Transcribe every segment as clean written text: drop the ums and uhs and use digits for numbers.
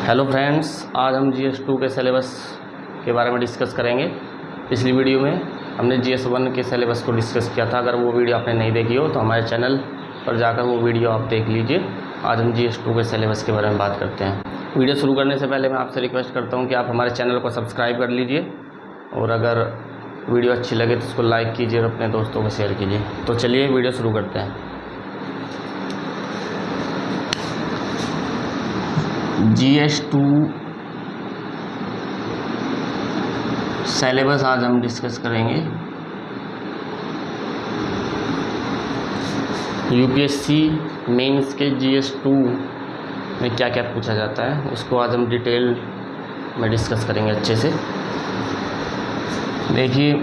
Hello friends, आज हम GS2 के सिलेबस के बारे में डिस्कस करेंगे। पिछली वीडियो में हमने GS1 के सिलेबस को डिस्कस किया था। अगर वो वीडियो आपने नहीं देखी हो तो हमारे चैनल पर जाकर वो वीडियो आप देख लीजिए। आज हम GS2 के सिलेबस के बारे में बात करते हैं। वीडियो शुरू करने से पहले मैं आपसे रिक्वेस्ट करता हूँ कि आप हमारे चैनल को सब्सक्राइब कर लीजिए और अगर वीडियो अच्छी लगे तो उसको लाइक कीजिए और अपने दोस्तों को शेयर कीजिए। तो चलिए वीडियो शुरू करते हैं। GS2 सिलेबस आज हम डिस्कस करेंगे। यूपीएससी मेंस के GS2 में क्या क्या पूछा जाता है उसको आज हम डिटेल में डिस्कस करेंगे अच्छे से। देखिए,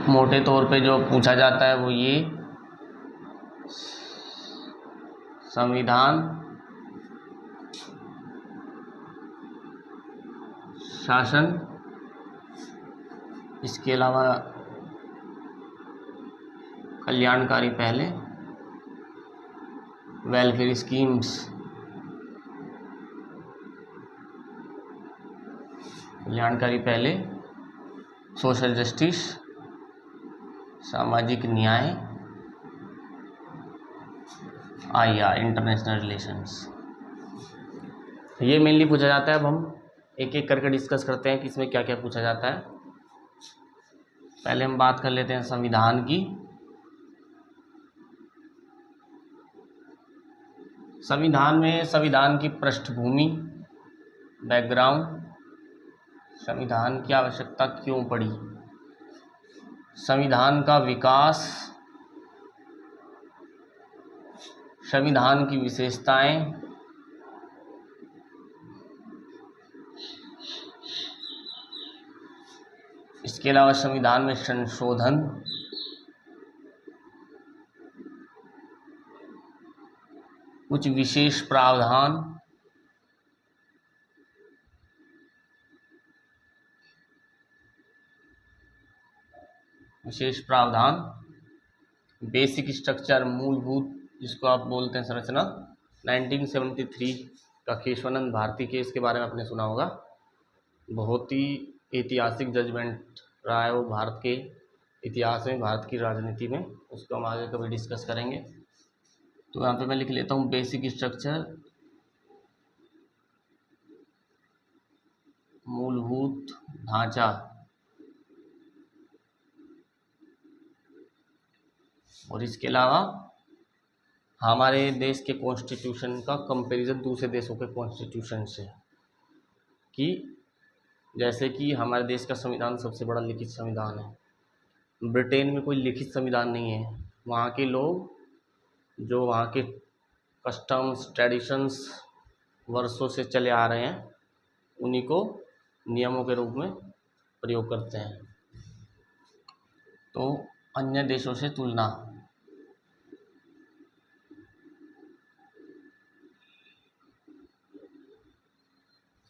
मोटे तौर पे जो पूछा जाता है वो ये संविधान, शासन, इसके अलावा कल्याणकारी पहले, वेलफेयर स्कीम्स, कल्याणकारी पहले, सोशल जस्टिस, सामाजिक न्याय, IR इंटरनेशनल रिलेशंस, ये मेनली पूछा जाता है। अब हम एक एक करके डिस्कस करते हैं कि इसमें क्या क्या पूछा जाता है। पहले हम बात कर लेते हैं संविधान की। संविधान में संविधान की पृष्ठभूमि, बैकग्राउंड, संविधान की आवश्यकता क्यों पड़ी, संविधान का विकास, संविधान की विशेषताएं, इसके अलावा संविधान में संशोधन, कुछ विशेष प्रावधान, बेसिक स्ट्रक्चर, मूलभूत, जिसको आप बोलते हैं संरचना। 1973 का केशवानंद भारती केस के बारे में आपने सुना होगा। बहुत ही ऐतिहासिक जजमेंट रहा है वो भारत के इतिहास में, भारत की राजनीति में। उसको हम आगे कभी डिस्कस करेंगे। तो यहाँ पे मैं लिख लेता हूँ बेसिक स्ट्रक्चर, मूलभूत ढांचा, और इसके अलावा हमारे देश के कॉन्स्टिट्यूशन का कंपैरिजन दूसरे देशों के कॉन्स्टिट्यूशन से, कि जैसे कि हमारे देश का संविधान सबसे बड़ा लिखित संविधान है। ब्रिटेन में कोई लिखित संविधान नहीं है। वहाँ के लोग जो वहाँ के कस्टम्स, ट्रेडिशंस वर्षों से चले आ रहे हैं, उन्हीं को नियमों के रूप में प्रयोग करते हैं। तो अन्य देशों से तुलना,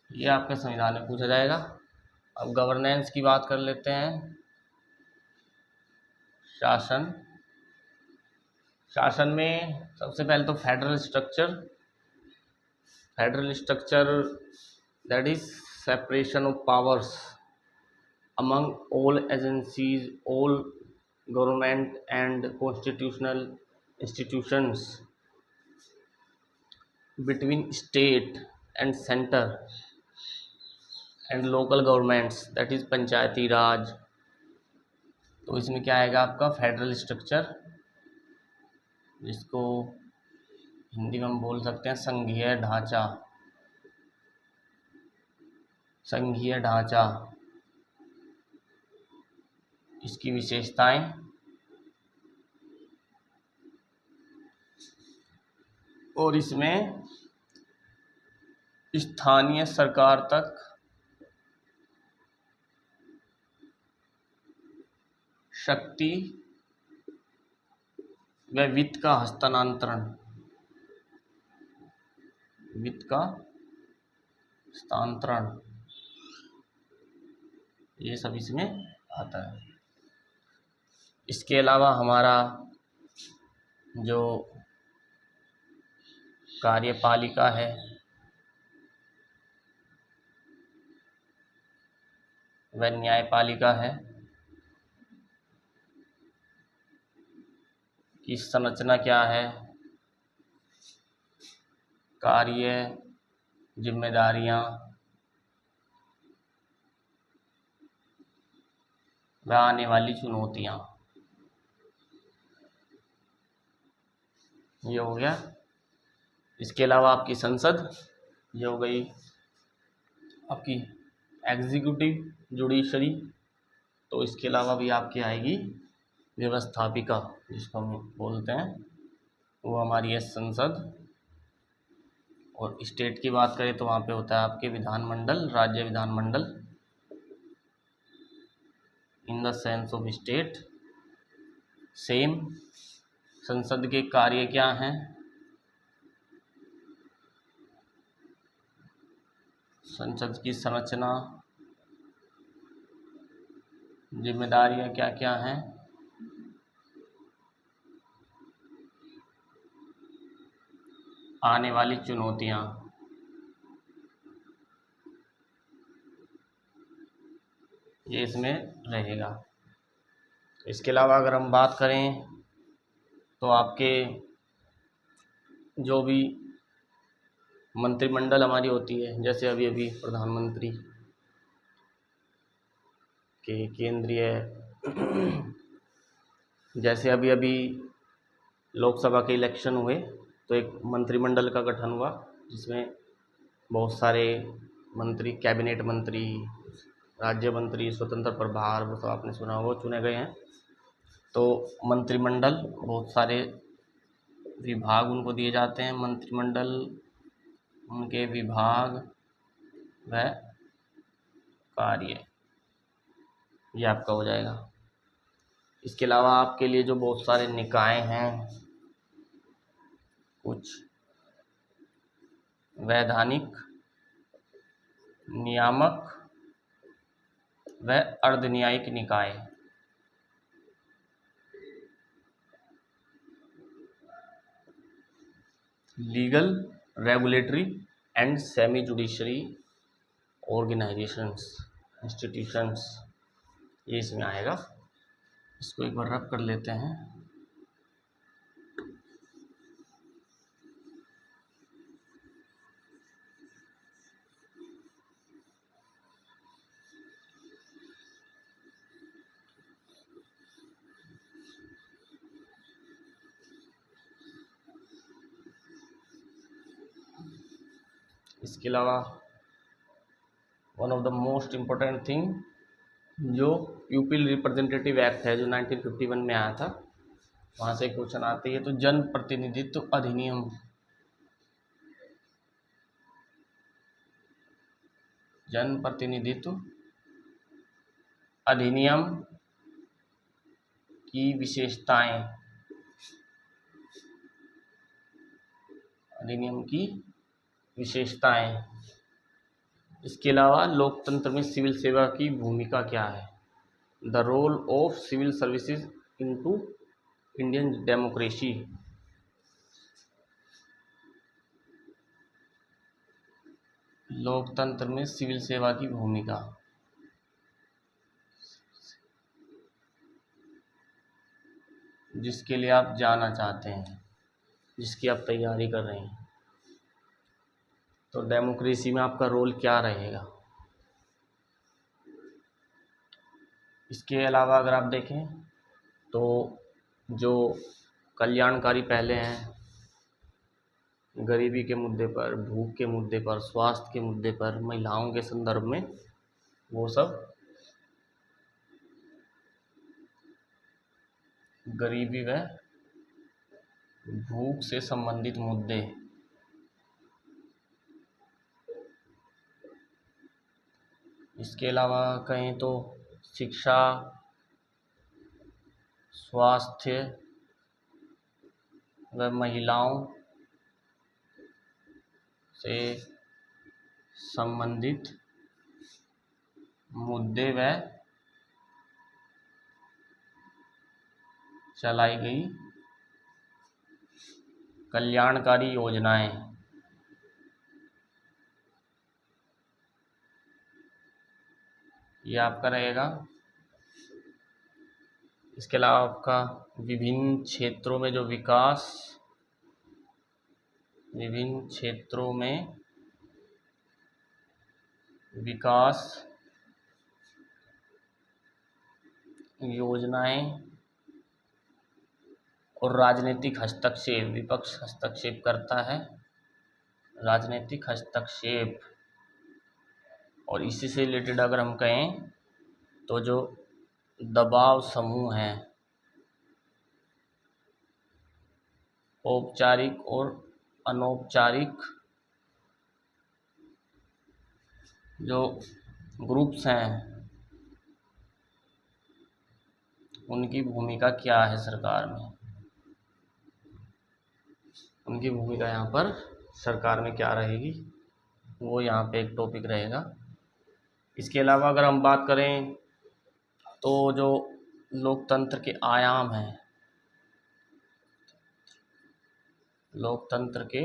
ये आपके संविधान में पूछा जाएगा। अब गवर्नेंस की बात कर लेते हैं। शासन में सबसे पहले तो federal structure, that is separation of powers among all agencies, all government and constitutional institutions, between state and center and local governments, that is पंचायती राज। तो इसमें क्या आएगा आपका फेडरल स्ट्रक्चर, जिसको हिंदी में हम बोल सकते हैं संघीय ढांचा। इसकी विशेषताएं, और इसमें स्थानीय सरकार तक शक्ति व वित्त का हस्तांतरण, ये सब इसमें आता है। इसके अलावा हमारा जो कार्यपालिका है, वह न्यायपालिका है की संरचना क्या है, कार्य, जिम्मेदारियां व आने वाली चुनौतियां। ये हो गया। इसके अलावा आपकी संसद, ये हो गई आपकी एग्जीक्यूटिव जुडिशरी। तो इसके अलावा भी आपकी आएगी व्यवस्थापिका, जिसको हम बोलते हैं, वो हमारी है संसद। और स्टेट की बात करें तो वहाँ पे होता है आपके विधानमंडल, राज्य विधानमंडल, in the sense of state. Same, संसद के कार्य क्या हैं, संसद की संरचना, जिम्मेदारियां क्या क्या हैं, आने वाली चुनौतियां। ये इसमें रहेगा। इसके अलावा अगर हम बात करें तो आपके जो भी मंत्रिमंडल हमारी होती है, जैसे अभी अभी प्रधानमंत्री के केंद्रीय जैसे अभी अभी लोकसभा के इलेक्शन हुए तो एक मंत्रिमंडल का गठन हुआ, जिसमें बहुत सारे मंत्री, कैबिनेट मंत्री, राज्य मंत्री, स्वतंत्र प्रभार, वो सब आपने सुना होगा, चुने गए हैं। तो मंत्रिमंडल, बहुत सारे विभाग उनको दिए जाते हैं। मंत्रिमंडल, उनके विभाग व कार्य, ये आपका हो जाएगा। इसके अलावा आपके लिए जो बहुत सारे निकाय हैं, कुछ वैधानिक, नियामक व अर्धन्यायिक निकाय। Legal, regulatory and semi judiciary organisations, institutions, ये इसमें आएगा। इसको एक बार रब कर लेते हैं। इसके अलावा one of the most important thing, जो यूपी रिप्रेजेंटेटिव एक्ट है जो 1951 में आया था, वहाँ से क्वेश्चन आती है। तो जन प्रतिनिधित्व अधिनियम, जन प्रतिनिधित्व अधिनियम की विशेषताएं, अधिनियम की विशेषताएं। इसके अलावा लोकतंत्र में सिविल सेवा की भूमिका क्या है, the role of civil services into Indian democracy. लोकतंत्र में सिविल सेवा की भूमिका, जिसके लिए आप जाना चाहते हैं, जिसकी आप तैयारी कर रहे हैं, तो डेमोक्रेसी में आपका रोल क्या रहेगा। इसके अलावा अगर आप देखें तो जो कल्याणकारी पहले हैं, गरीबी के मुद्दे पर, भूख के मुद्दे पर, स्वास्थ्य के मुद्दे पर, महिलाओं के संदर्भ में, वो सब गरीबी व भूख से संबंधित मुद्दे। इसके अलावा कहें तो शिक्षा, स्वास्थ्य व महिलाओं से संबंधित मुद्दे व चलाई गई कल्याणकारी योजनाएं। ये आपका रहेगा। इसके अलावा आपका विभिन्न क्षेत्रों में जो विकास, विभिन्न क्षेत्रों में विकास योजनाएं और राजनीतिक हस्तक्षेप, विपक्ष हस्तक्षेप करता है, राजनीतिक हस्तक्षेप। और इसी से रिलेटेड अगर हम कहें तो जो दबाव समूह हैं, औपचारिक और अनौपचारिक जो ग्रुप्स हैं, उनकी भूमिका क्या है सरकार में, उनकी भूमिका यहाँ पर सरकार में क्या रहेगी, वो यहाँ पे एक टॉपिक रहेगा। इसके अलावा अगर हम बात करें तो जो लोकतंत्र के आयाम हैं, लोकतंत्र के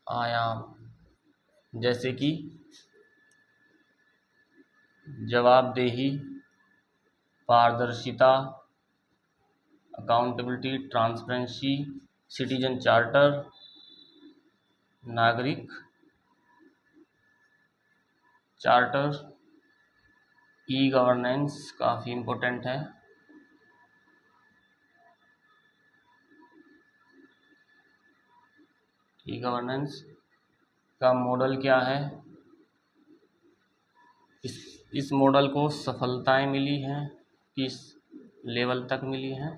आयाम, जैसे कि जवाबदेही, पारदर्शिता, अकाउंटेबिलिटी, ट्रांसपेरेंसी, सिटीजन चार्टर, नागरिक चार्टर, ई गवर्नेंस काफ़ी इम्पोर्टेंट है, ई गवर्नेंस का मॉडल क्या है, इस मॉडल को सफलताएं मिली हैं, किस लेवल तक मिली हैं,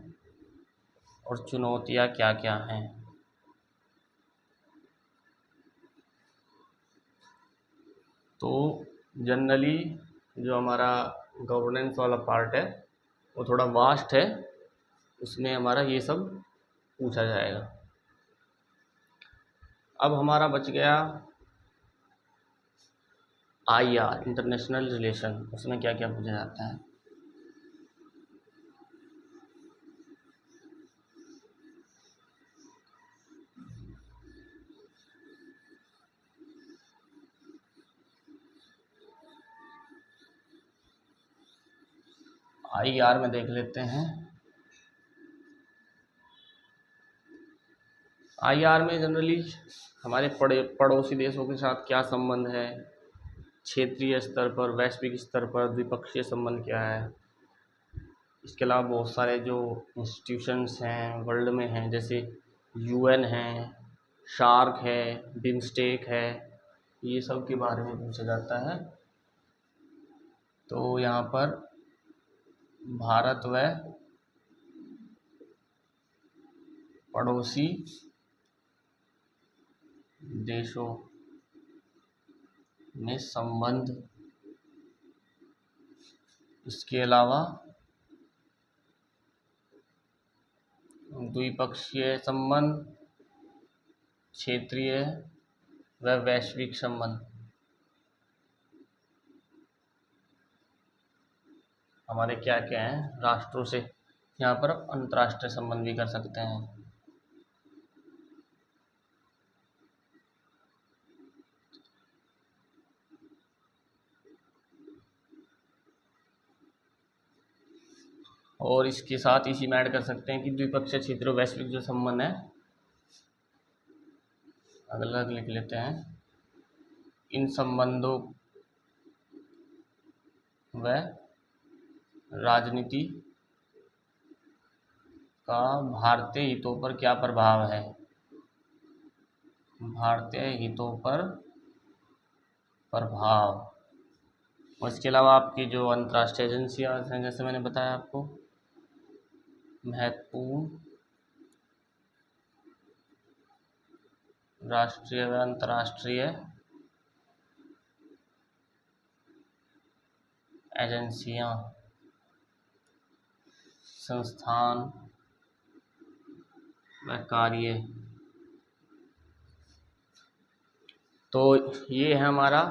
और चुनौतियां क्या क्या हैं। तो जनरली जो हमारा गवर्नेंस वाला पार्ट है वो थोड़ा वास्ट है, उसमें हमारा ये सब पूछा जाएगा। अब हमारा बच गया IR, इंटरनेशनल रिलेशन, उसमें क्या क्या पूछा जाता है। IR में देख लेते हैं। IR में जनरली हमारे पड़ोसी देशों के साथ क्या संबंध है, क्षेत्रीय स्तर पर, वैश्विक स्तर पर द्विपक्षीय संबंध क्या है। इसके अलावा बहुत सारे जो इंस्टीट्यूशंस हैं वर्ल्ड में हैं, जैसे UN है, शार्क है, बिमस्टेक है, ये सब के बारे में पूछा जाता है। तो यहाँ पर भारत व पड़ोसी देशों में संबंध, इसके अलावा द्विपक्षीय संबंध, क्षेत्रीय व वैश्विक संबंध, हमारे क्या क्या हैं राष्ट्रों से। यहाँ पर अंतर्राष्ट्रीय संबंध भी कर सकते हैं। और इसके साथ इसी में ऐड कर सकते हैं कि द्विपक्षीय क्षेत्र वैश्विक जो संबंध है, अलग अलग लिख लेते हैं। इन संबंधों व राजनीति का भारतीय हितों पर क्या प्रभाव है, भारतीय हितों पर प्रभाव। और इसके अलावा आपकी जो अंतर्राष्ट्रीय एजेंसियां हैं, जैसे मैंने बताया आपको, महत्वपूर्ण राष्ट्रीय व अंतर्राष्ट्रीय एजेंसियां, संस्थान व कार्य। तो ये है हमारा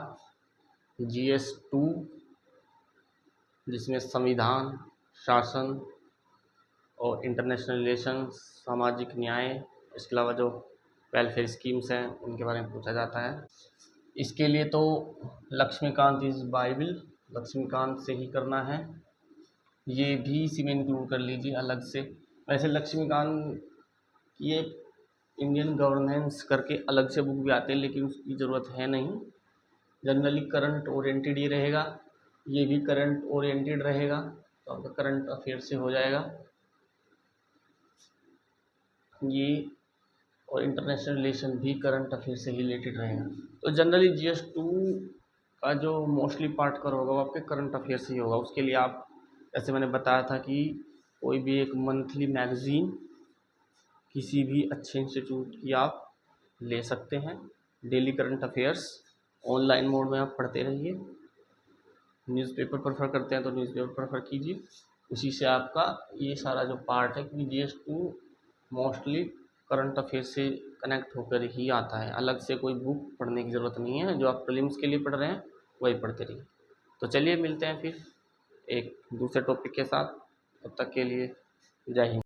GS2, जिसमें संविधान, शासन और इंटरनेशनल रिलेशंस, सामाजिक न्याय, इसके अलावा जो वेलफेयर स्कीम्स हैं उनके बारे में पूछा जाता है। इसके लिए तो लक्ष्मीकांत इज बाइबल, लक्ष्मीकांत से ही करना है। ये भी इसी में इंक्लूड कर लीजिए अलग से। वैसे लक्ष्मीकांत की एक इंडियन गवर्नेंस करके अलग से बुक भी आते हैं, लेकिन उसकी ज़रूरत है नहीं। जनरली करंट ओरिएंटेड ये रहेगा, ये भी करंट ओरिएंटेड रहेगा, तो आपका करंट अफेयर से हो जाएगा ये। और इंटरनेशनल रिलेशन भी करंट अफेयर से ही रिलेटेड रहेगा। तो जनरली GS2 का जो मोस्टली पार्ट कर होगा वो आपके करंट अफेयर से ही होगा। उसके लिए आप, जैसे मैंने बताया था कि कोई भी एक मंथली मैगज़ीन किसी भी अच्छे इंस्टीट्यूट की आप ले सकते हैं। Daily current affairs online mode में आप पढ़ते रहिए। न्यूज़पेपर प्रेफर करते हैं तो न्यूज़पेपर प्रेफर कीजिए, उसी से आपका ये सारा जो पार्ट है, क्योंकि GS2 मोस्टली करंट अफेयर से कनेक्ट होकर ही आता है। अलग से कोई बुक पढ़ने की ज़रूरत नहीं है, जो आप प्रीलिम्स के लिए पढ़ रहे हैं वही पढ़ते रहिए। तो चलिए मिलते हैं फिर एक दूसरे टॉपिक के साथ, तब तक के लिए जय हिंद।